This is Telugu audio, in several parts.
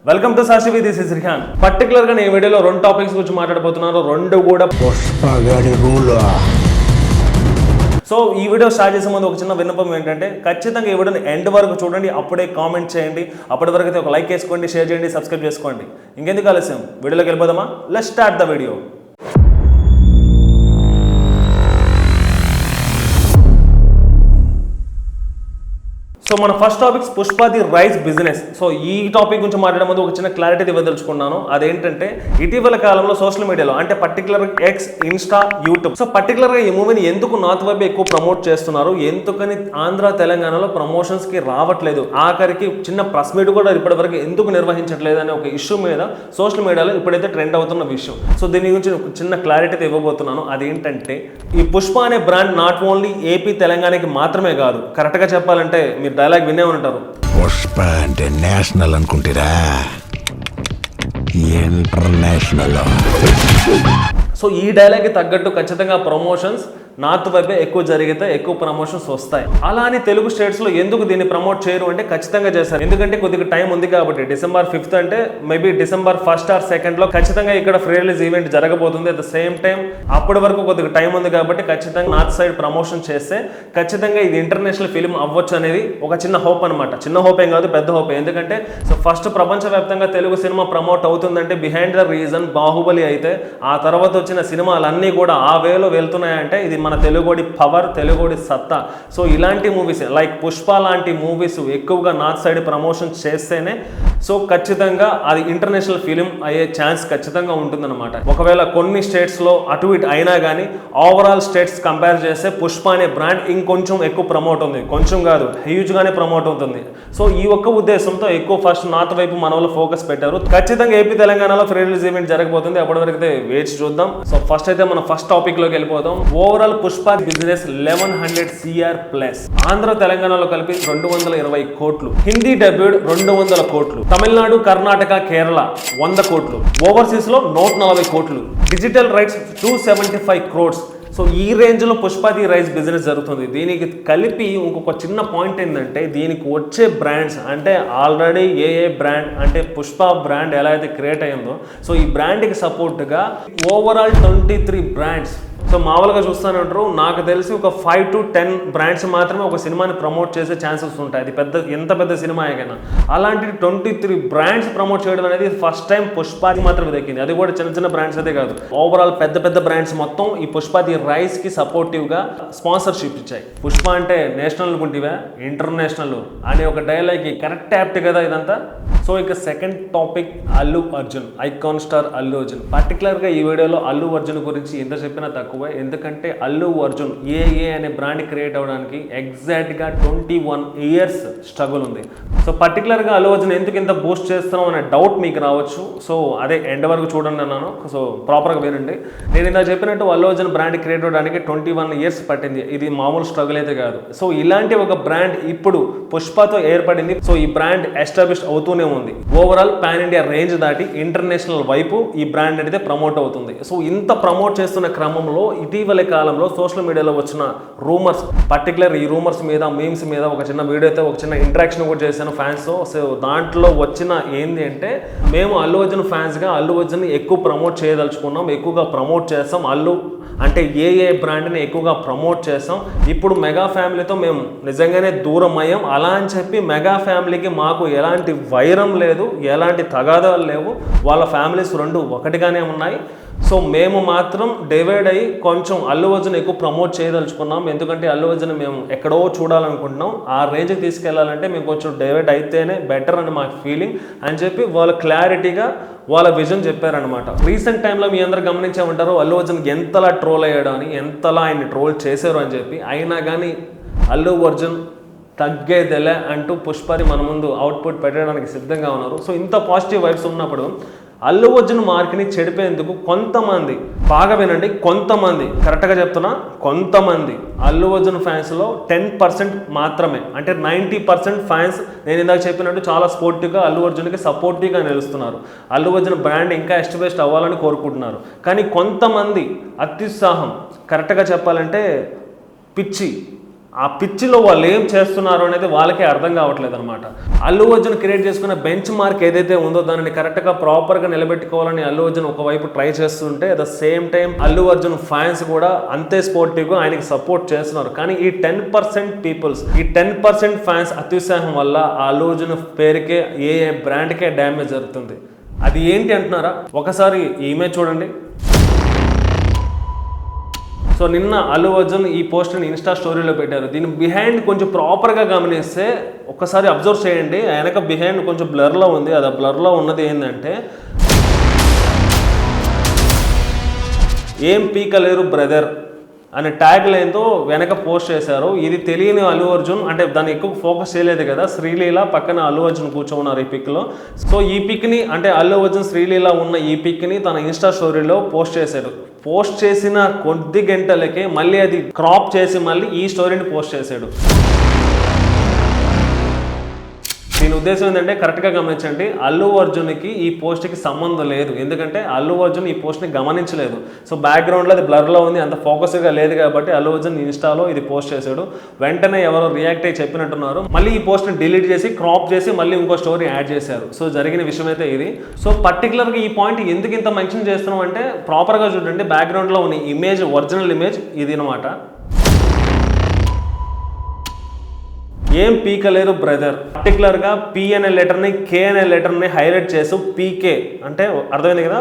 Welcome to Sakshi this is Rehan. Particular గా నేను వీడియోలో రెండు టాపిక్స్ గురించి మాట్లాడబోతున్నాను. రెండు కూడా పుష్పగాడి రూల్. సో ఈ వీడియో స్టార్ట్ చేసే ముందు ఒక చిన్న విన్నపం ఏంటంటే ఖచ్చితంగా ఈ వీడియోని ఎండ్ వరకు చూడండి, అప్పుడే కామెంట్ చేయండి. అప్పటి వరకు అయితే ఒక లైక్ వేసుకోండి, షేర్ చేయండి, సబ్స్క్రైబ్ చేసుకోండి. ఇంకెందుకు ఆలస్యం, వీడియోలోకి వెళ్ళిపోదామా? Let's start the video. So మన first topic Pushpa the rise business. So ఈ టాపిక్ గురించి మాట్లాడే ముందు ఒక చిన్న క్లారిటీ ఇవ్వదలుచుకున్నాను. అదేంటంటే ఇటీవల కాలంలో సోషల్ మీడియాలో అంటే particular X, Insta, YouTube, so particular గా ఈ మూవీని ఎందుకు నార్త్ వైపు ఎక్కువ ప్రమోట్ చేస్తున్నారు, ఎందుకని ఆంధ్ర తెలంగాణలో ప్రమోషన్స్ కి రావట్లేదు, ఆఖరికి చిన్న ప్రెస్ మీట్ కూడా ఇప్పటి వరకు ఎందుకు నిర్వహించట్లేదు అనే ఒక ఇష్యూ మీద సోషల్ మీడియాలో ఇప్పుడైతే ట్రెండ్ అవుతున్న విషయం. సో దీని గురించి చిన్న క్లారిటీ ఇవ్వబోతున్నాను. అదేంటంటే ఈ పుష్ప అనే బ్రాండ్ నాట్ ఓన్లీ ఏపీ తెలంగాణకి మాత్రమే కాదు, కరెక్ట్ గా చెప్పాలంటే మీరు డైలాగ్ వినే ఉంటారు, పుష్ప అంటే నేషనల్ అనుకుంటారా, ఇంటర్నేషనల్. సో ఈ డైలాగ్కి తగ్గట్టు ఖచ్చితంగా ప్రమోషన్స్ నార్త్ వైపే ఎక్కువ జరిగితే ఎక్కువ ప్రమోషన్స్ వస్తాయి. అలా అని తెలుగు స్టేట్స్లో ఎందుకు దీన్ని ప్రమోట్ చేయరు అంటే ఖచ్చితంగా చేస్తారు. ఎందుకంటే కొద్దిగా టైం ఉంది కాబట్టి. డిసెంబర్ 5th అంటే maybe December 1st or 2nd ఖచ్చితంగా ఇక్కడ ఫ్రీ రిలీజ్ ఈవెంట్ జరగబోతుంది. అట్ ద సేమ్ టైం అప్పటి వరకు కొద్దిగా టైం ఉంది కాబట్టి ఖచ్చితంగా నార్త్ సైడ్ ప్రమోషన్ చేస్తే ఖచ్చితంగా ఇది ఇంటర్నేషనల్ ఫిలిం అవ్వచ్చు అనేది ఒక చిన్న హోప్ అనమాట. చిన్న హోప్ ఏం కాదు, పెద్ద హోప్. ఎందుకంటే సో ఫస్ట్ ప్రపంచవ్యాప్తంగా తెలుగు సినిమా ప్రమోట్ అవుతుందంటే బిహైండ్ ద రీజన్ బాహుబలి అయితే, ఆ తర్వాత వచ్చిన సినిమాలన్నీ కూడా ఆ వేలో వెళ్తున్నాయంటే ఇది మన తెలుగుడి పవర్, తెలుగుడి సత్తా. సో ఇలాంటి మూవీస్ లైక్ పుష్ప లాంటి మూవీస్ ఎక్కువగా నార్త్ సైడ్ ప్రమోషన్ చేస్తేనే సో ఖచ్చితంగా అది ఇంటర్నేషనల్ ఫిలిం అయ్యే ఛాన్స్ ఖచ్చితంగా ఉంటుందన్నమాట. ఒకవేళ కొన్ని స్టేట్స్లో అటు ఇటు అయినా కానీ ఓవరాల్ స్టేట్స్ కంపేర్ చేస్తే పుష్ప అనే బ్రాండ్ ఇంకొంచెం ఎక్కువ ప్రమోట్ ఉంది, కొంచెం కాదు హ్యూజ్గానే ప్రమోట్ అవుతుంది. సో ఈ ఒక్క ఉద్దేశంతో ఎక్కువ ఫస్ట్ నార్త్ వైపు మన వాళ్ళు ఫోకస్ పెట్టారు. ఖచ్చితంగా ఏపీ తెలంగాణలో ఫ్రీ రిలీజ్ ఈవెంట్ జరగబోతుంది, అప్పటి వరకు అయితే వేచి చూద్దాం. సో ఫస్ట్ అయితే మన ఫస్ట్ టాపిక్ లోకి వెళ్ళిపోతాం. Overall Pushpa business 1100 CR plus. Andhra తెలంగాణలో కలిపి 220 కోట్లు, హిందీ డబ్యూడ్ 200 కోట్లు, తమిళనాడు, కర్ణాటక, కేరళ 100 కోట్లు, ఓవర్సీస్ లో 140 కోట్లు, డిజిటల్ రైట్స్ 275 crores. సో ఈ రేంజ్లో పుష్ప ది రైస్ బిజినెస్ జరుగుతుంది. దీనికి కలిపి ఇంకొక చిన్న పాయింట్ ఏంటంటే దీనికి వచ్చే బ్రాండ్స్ అంటే ఆల్రెడీ ఏ బ్రాండ్ అంటే పుష్ప బ్రాండ్ ఎలా అయితే క్రియేట్ అయ్యిందో సో ఈ బ్రాండ్కి సపోర్ట్గా ఓవరాల్ 23 బ్రాండ్స్. సో మామూలుగా చూస్తూనే ఉంటారు, నాకు తెలిసి ఒక 5 to 10 బ్రాండ్స్ మాత్రమే ఒక సినిమాని ప్రమోట్ చేసే ఛాన్సెస్ ఉంటాయి. అది ఎంత పెద్ద సినిమా అయినా. అలాంటి 23 బ్రాండ్స్ ప్రమోట్ చేయడం అనేది ఫస్ట్ టైం పుష్పకి మాత్రమే దక్కింది. అది కూడా చిన్న చిన్న బ్రాండ్స్ అయితే కాదు, ఓవరాల్ పెద్ద బ్రాండ్స్ మొత్తం ఈ పుష్ప ది రైస్ కి సపోర్టివ్ గా స్పాన్సర్షిప్ ఇచ్చాయి. పుష్ప అంటే నేషనల్ అనుకుంటేవా ఇంటర్నేషనల్ అనే ఒక డైలాగ్ కరెక్ట్ యాప్ట్ కదా ఇదంతా. సో ఇక second topic Allu Arjun, icon star Allu Arjun. పర్టికులర్గా ఈ వీడియోలో అల్లు అర్జున్ గురించి ఎంత చెప్పినా తక్కువ. ఎందుకంటే అల్లు అర్జున్ ఏ అనే బ్రాండ్ క్రియేట్ అవ్వడానికి ఎగ్జాక్ట్గా 21 years స్ట్రగుల్ ఉంది. సో పర్టికులర్గా అల్లు అర్జున్ ఎందుకు ఇంత బూస్ట్ చేస్తున్నాం అనే డౌట్ మీకు రావచ్చు. సో అదే ఎండ్ వరకు చూడండి అన్నాను. సో ప్రాపర్గా వినండి. నేను ఇలా చెప్పినట్టు అల్లు అర్జున్ బ్రాండ్ క్రియేట్ అవ్వడానికి 21 years పట్టింది. ఇది మామూలు స్ట్రగుల్ అయితే కాదు. సో ఇలాంటి ఒక బ్రాండ్ ఇప్పుడు పుష్పతో ఏర్పడింది. సో ఈ బ్రాండ్ ఎస్టాబ్లిష్ అవుతూనే ఉంది. ఓవరాల్ పాన్ ఇండియా రేంజ్ దాటి ఇంటర్నేషనల్ వైపు ఈ బ్రాండ్ అయితే ప్రమోట్ అవుతుంది. సో ఇంత ప్రమోట్ చేస్తున్న క్రమంలో ఇటీవల కాలంలో సోషల్ మీడియాలో వచ్చిన రూమర్స్, పర్టికులర్ ఈ రూమర్స్ మీద మీమ్స్ మీద ఒక చిన్న వీడియో అయితే ఒక చిన్న ఇంటరాక్షన్ కూడా చేశాను ఫ్యాన్స్. సో దాంట్లో వచ్చిన ఏంది అంటే మేము అల్లు అర్జున్ ఫ్యాన్స్గా అల్లు అర్జున్ ఎక్కువ ప్రమోట్ చేయదలుచుకున్నాం, ఎక్కువగా ప్రమోట్ చేస్తాం, అల్లు అంటే ఏ బ్రాండ్ని ఎక్కువగా ప్రమోట్ చేస్తాం. ఇప్పుడు మెగా ఫ్యామిలీతో మేము నిజంగానే దూరం అయ్యాం. అలా అని చెప్పి మెగా ఫ్యామిలీకి మాకు ఎలాంటి వైరం లేదు, ఎలాంటి తగాదాలు లేవు, వాళ్ళ ఫ్యామిలీస్ రెండు ఒకటిగానే ఉన్నాయి. సో మేము మాత్రం డివైడ్ అయ్యి కొంచెం అల్లు అర్జున్ ఎక్కువ ప్రమోట్ చేయదలుచుకున్నాం. ఎందుకంటే అల్లు అర్జున్ మేము ఎక్కడో చూడాలనుకుంటున్నాం, ఆ రేంజ్కి తీసుకెళ్లాలంటే మేము కొంచెం డివైడ్ అయితేనే బెటర్ అని మాకు ఫీలింగ్ అని చెప్పి వాళ్ళు క్లారిటీగా వాళ్ళ విజన్ చెప్పారనమాట. రీసెంట్ టైంలో మీ అందరు గమనించే ఉంటారు అల్లు అర్జున్ ఎంతలా ట్రోల్ అయ్యాడు అని, ఎంతలా ఆయన్ని ట్రోల్ చేశారు అని చెప్పి. అయినా కానీ అల్లు అర్జున్ తగ్గేదెలే అంటూ పుష్పని మన ముందు అవుట్పుట్ పెట్టడానికి సిద్ధంగా ఉన్నారు. సో ఇంత పాజిటివ్ వైబ్స్ ఉన్నప్పుడు అల్లు అర్జున్ మార్క్ని చెడిపేందుకు కొంతమంది, బాగా వినండి, కొంతమంది, కరెక్ట్గా చెప్తున్నా కొంతమంది అల్లు అర్జున్ ఫ్యాన్స్లో 10% మాత్రమే, అంటే 90% ఫ్యాన్స్ నేను ఇందాక చెప్పినట్టు చాలా స్పోర్టివ్గా అల్లు అర్జున్కి సపోర్టివ్గా నిలుస్తున్నారు. అల్లు అర్జున్ బ్రాండ్ ఇంకా ఎస్టాబ్లిష్ అవ్వాలని కోరుకుంటున్నారు. కానీ కొంతమంది అత్యుత్సాహం, కరెక్ట్గా చెప్పాలంటే పిచ్చి, ఆ పిచ్చిలో వాళ్ళు ఏం చేస్తున్నారు అనేది వాళ్ళకే అర్థం కావట్లేదు అనమాట. అల్లు అర్జున్ క్రియేట్ చేసుకున్న బెంచ్ మార్క్ ఏదైతే ఉందో దానిని కరెక్ట్గా ప్రాపర్గా నిలబెట్టుకోవాలని అల్లు అర్జున్ ఒకవైపు ట్రై చేస్తుంటే at the same time Allu Arjun fans కూడా అంతే స్పోర్టివ్గా ఆయనకి సపోర్ట్ చేస్తున్నారు. కానీ ఈ 10% పీపుల్స్, ఈ 10% ఫ్యాన్స్ అత్యుత్సాహం వల్ల ఆ అల్లు అర్జున్ పేరుకే ఏ బ్రాండ్కే డ్యామేజ్ జరుగుతుంది. అది ఏంటి అంటున్నారా? ఒకసారి ఈ ఇమేజ్ చూడండి. సో నిన్న అల్లు అర్జున్ ఈ పోస్ట్ని ఇన్స్టా స్టోరీలో పెట్టారు. దీని బిహైండ్ కొంచెం ప్రాపర్గా గమనిస్తే ఒక్కసారి అబ్జర్వ్ చేయండి. వెనక బిహైండ్ కొంచెం బ్లర్లో ఉంది. అది బ్లర్లో ఉన్నది ఏంటంటే ఏం పీకలేరు బ్రదర్ అనే ట్యాగ్ లైన్తో వెనక పోస్ట్ చేశారు. ఇది తెలియని అల్లు అర్జున్ అంటే దాన్ని ఎక్కువ ఫోకస్ చేయలేదు కదా. శ్రీలీల పక్కన అల్లు అర్జున్ కూర్చోన్నారు ఈ పిక్లో. సో ఈ పిక్ని అంటే అల్లు అర్జున్ శ్రీలీల ఉన్న ఈ పిక్ని తన ఇన్స్టా స్టోరీలో పోస్ట్ చేశాడు. పోస్ట్ చేసిన కొద్ది గంటలకే మళ్ళీ అది క్రాప్ చేసి మళ్ళీ ఈ స్టోరీని పోస్ట్ చేశాడు. దీని ఉద్దేశం ఏంటంటే కరెక్ట్గా గమనించండి, అల్లు అర్జున్కి ఈ పోస్ట్కి సంబంధం లేదు. ఎందుకంటే అల్లు అర్జున్ ఈ పోస్ట్ని గమనించలేదు. సో బ్యాక్గ్రౌండ్లో అది బ్లర్లో ఉంది, అంత ఫోకస్గా లేదు కాబట్టి అల్లు అర్జున్ ఇన్స్టాలో ఇది పోస్ట్ చేశాడు. వెంటనే ఎవరో రియాక్ట్ అయ్యి చెప్పినట్టున్నారు. మళ్ళీ ఈ పోస్ట్ని డిలీట్ చేసి క్రాప్ చేసి మళ్ళీ ఇంకో స్టోరీ యాడ్ చేశారు. సో జరిగిన విషయం అయితే ఇది. సో పర్టికులర్గా ఈ పాయింట్ ఎందుకు ఇంత మెన్షన్ చేస్తున్నాం అంటే ప్రాపర్గా చూడండి, బ్యాక్గ్రౌండ్లో ఉన్న ఇమేజ్ ఒరిజినల్ ఇమేజ్ ఇది అనమాట. ఏం పీకలేరు బ్రదర్, పర్టికులర్గా పి అనే లెటర్ని కే అనే లెటర్ని హైలైట్ చేస్తూ పీకే అంటే అర్థమైంది కదా,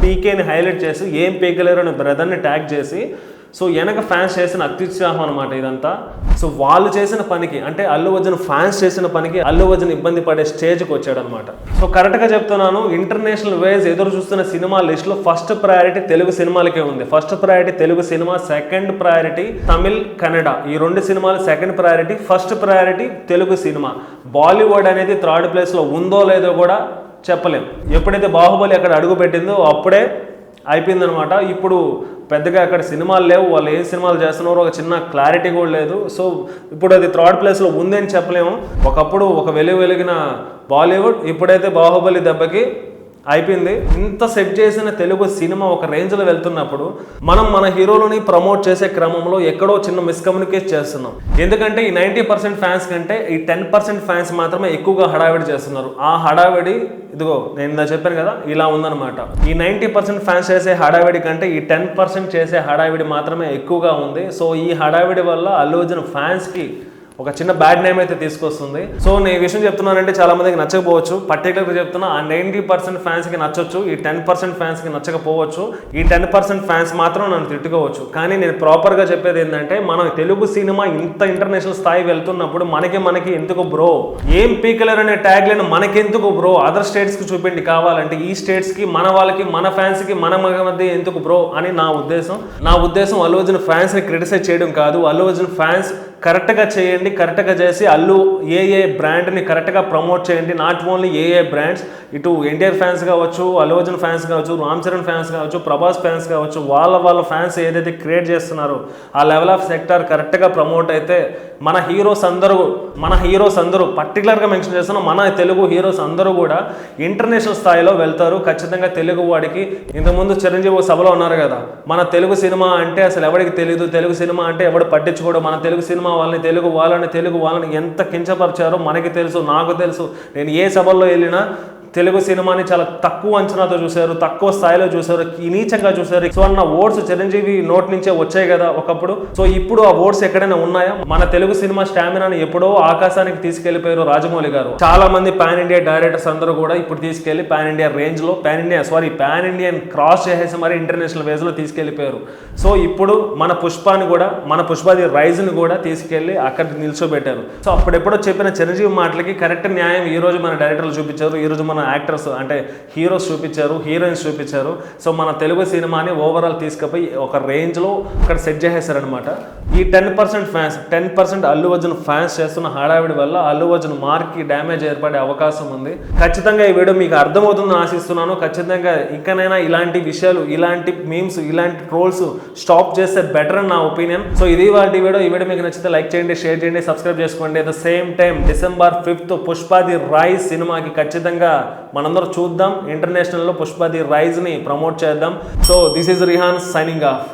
పీకేని హైలైట్ చేసి ఏం పీకలేరు అనే బ్రదర్ని ట్యాగ్ చేసి సో వెనక ఫ్యాన్స్ చేసిన అత్యుత్సాహం అనమాట ఇదంతా. సో వాళ్ళు చేసిన పనికి అంటే అల్లు అర్జున్ ఫ్యాన్స్ చేసిన పనికి అల్లు అర్జున్ ఇబ్బంది పడే స్టేజ్కి వచ్చాడు అనమాట. సో కరెక్ట్గా చెప్తున్నాను, ఇంటర్నేషనల్ వైజ్ ఎదురు చూస్తున్న సినిమా లిస్ట్లో ఫస్ట్ ప్రయారిటీ తెలుగు సినిమాలకే ఉంది. First priority Telugu cinema, second priority Tamil, Kannada. ఈ 2 సినిమాలు second priority, first priority Telugu cinema. Bollywood అనేది థర్డ్ ప్లేస్లో ఉందో లేదో కూడా చెప్పలేం. ఎప్పుడైతే బాహుబలి అక్కడ అడుగు పెట్టిందో అప్పుడే అయిపోయిందనమాట. ఇప్పుడు పెద్దగా అక్కడ సినిమాలు లేవు, వాళ్ళు ఏ సినిమాలు చేస్తున్నారో ఒక చిన్న క్లారిటీ కూడా లేదు. సో ఇప్పుడు అది థర్డ్ ప్లేస్లో ఉంది అని చెప్పలేము. ఒకప్పుడు ఒక వెలిగిన బాలీవుడ్ ఇప్పుడైతే బాహుబలి దెబ్బకి అయిపోయింది. ఇంత సెట్ చేసిన తెలుగు సినిమా ఒక రేంజ్లో వెళ్తున్నప్పుడు మనం మన హీరోలని ప్రమోట్ చేసే క్రమంలో ఎక్కడో చిన్న మిస్కమ్యూనికేట్ చేస్తున్నాం. ఎందుకంటే ఈ 90% ఫ్యాన్స్ కంటే ఈ 10% ఫ్యాన్స్ మాత్రమే ఎక్కువగా హడావిడి చేస్తున్నారు. ఆ హడావిడి ఇదిగో నేను ఇందా చెప్పాను కదా ఇలా ఉందన్నమాట. ఈ 90% ఫ్యాన్స్ చేసే హడావిడి కంటే ఈ 10% చేసే హడావిడి మాత్రమే ఎక్కువగా ఉంది. సో ఈ హడావిడి వల్ల అల్లు అర్జున్ ఫ్యాన్స్కి ఒక చిన్న బ్యాడ్ నేమ్ అయితే తీసుకొస్తుంది. సో నేను ఈ విషయం చెప్తున్నానంటే చాలా మందికి నచ్చకపోవచ్చు. పర్టికులర్గా చెప్తున్నా, ఆ 90% ఫ్యాన్స్కి నచ్చొచ్చు, ఈ 10% ఫ్యాన్స్కి నచ్చకపోవచ్చు. ఈ 10% ఫ్యాన్స్ మాత్రం నన్ను తిట్టుకోవచ్చు. కానీ నేను ప్రాపర్గా చెప్పేది ఏంటంటే మన తెలుగు సినిమా ఇంత ఇంటర్నేషనల్ స్థాయి వెళ్తున్నప్పుడు మనకి ఎందుకు బ్రో ఏం పీకలేరు అనే ట్యాగ్ లైన్ మనకెందుకు బ్రో, అదర్ స్టేట్స్కి చూపిండి కావాలంటే, ఈ స్టేట్స్కి మన వాళ్ళకి మన ఫ్యాన్స్కి మన మధ్య ఎందుకు బ్రో అని నా ఉద్దేశం అల్లు అర్జున్ ఫ్యాన్స్ని క్రిటిసైజ్ చేయడం కాదు. అల్లు అర్జున్ ఫ్యాన్స్ కరెక్ట్గా చేయండి, కరెక్ట్గా చేసి అల్లు ఏ బ్రాండ్ని కరెక్ట్గా ప్రమోట్ చేయండి. నాట్ ఓన్లీ ఏ బ్రాండ్స్, ఇటు ఎన్టీఆర్ ఫ్యాన్స్ కావచ్చు, అల్లు అర్జున్ ఫ్యాన్స్ కావచ్చు, రామ్ చరణ్ ఫ్యాన్స్ కావచ్చు, ప్రభాస్ ఫ్యాన్స్ కావచ్చు, వాళ్ళ ఫ్యాన్స్ ఏదైతే క్రియేట్ చేస్తున్నారో ఆ లెవెల్ ఆఫ్ సెక్టార్ కరెక్ట్గా ప్రమోట్ అయితే మన హీరోస్ అందరూ పర్టికులర్గా మెన్షన్ చేస్తున్న మన తెలుగు హీరోస్ అందరూ కూడా ఇంటర్నేషనల్ స్థాయిలో వెళ్తారు. ఖచ్చితంగా తెలుగు వాడికి ఇంతకుముందు చిరంజీవి సభలో ఉన్నారు కదా, మన తెలుగు సినిమా అంటే అసలు ఎవరికి తెలియదు, తెలుగు సినిమా అంటే ఎవడు పట్టించుకోడు, మన తెలుగు సినిమా వాళ్ళని తెలుగు వాళ్ళని ఎంత కించపరిచారో మనకి తెలుసు, నాకు తెలుసు. నేను ఏ సభల్లో వెళ్ళినా తెలుగు సినిమాని చాలా తక్కువ అంచనాతో చూశారు, తక్కువ స్థాయిలో చూశారు, నీచంగా చూశారు. సో అన్న ఓట్స్ చిరంజీవి నోట్ నుంచే వచ్చాయి కదా ఒకప్పుడు. సో ఇప్పుడు ఆ ఓట్స్ ఎక్కడైనా ఉన్నాయా? మన తెలుగు సినిమా స్టామినాని ఎప్పుడో ఆకాశానికి తీసుకెళ్లిపోయారు రాజమౌళి గారు. చాలా మంది పాన్ ఇండియా డైరెక్టర్స్ అందరూ కూడా ఇప్పుడు తీసుకెళ్లి పాన్ ఇండియా రేంజ్ లో పాన్ ఇండియన్ క్రాస్ చేసేసి మరి ఇంటర్నేషనల్ వేజ్ లో తీసుకెళ్లిపోయారు. సో ఇప్పుడు మన పుష్పాది రైజ్ ని కూడా తీసుకెళ్లి అక్కడ నిల్చోబెట్టారు. సో అప్పుడెప్పుడో చెప్పిన చిరంజీవి మాటలకి కరెక్ట్ న్యాయం ఈ రోజు మన డైరెక్టర్లు చూపించారు, ఈ రోజు మన యాక్టర్స్ అంటే హీరోస్ చూపించారు, హీరోయిన్స్ చూపించారు. సో మన తెలుగు సినిమాని ఓవరాల్ తీసుకుపోయి ఒక రేంజ్లో అక్కడ సెట్ చేసేసారనమాట. ఈ 10% అల్లు అర్జున్ ఫ్యాన్స్ చేస్తున్న హడావిడి వల్ల అల్లు అర్జున్ మార్క్కి డ్యామేజ్ ఏర్పడే అవకాశం ఉంది. ఖచ్చితంగా ఈ వీడియో మీకు అర్థమవుతుందని ఆశిస్తున్నాను. ఖచ్చితంగా ఇంకనైనా ఇలాంటి విషయాలు, ఇలాంటి మీమ్స్, ఇలాంటి ట్రోల్స్ స్టాప్ చేస్తే బెటర్ అని నా ఒపీనియన్. సో ఇది వాటి వీడియో. ఈ వీడియో మీకు నచ్చితే లైక్ చేయండి, షేర్ చేయండి, సబ్స్క్రైబ్ చేసుకోండి. At the same time December 5th Pushpa the rise సినిమాకి ఖచ్చితంగా మనందరూ చూద్దాం. ఇంటర్నేషనల్లో పుష్పాది రైజ్ ని ప్రమోట్ చేద్దాం. So this is Rihan signing of.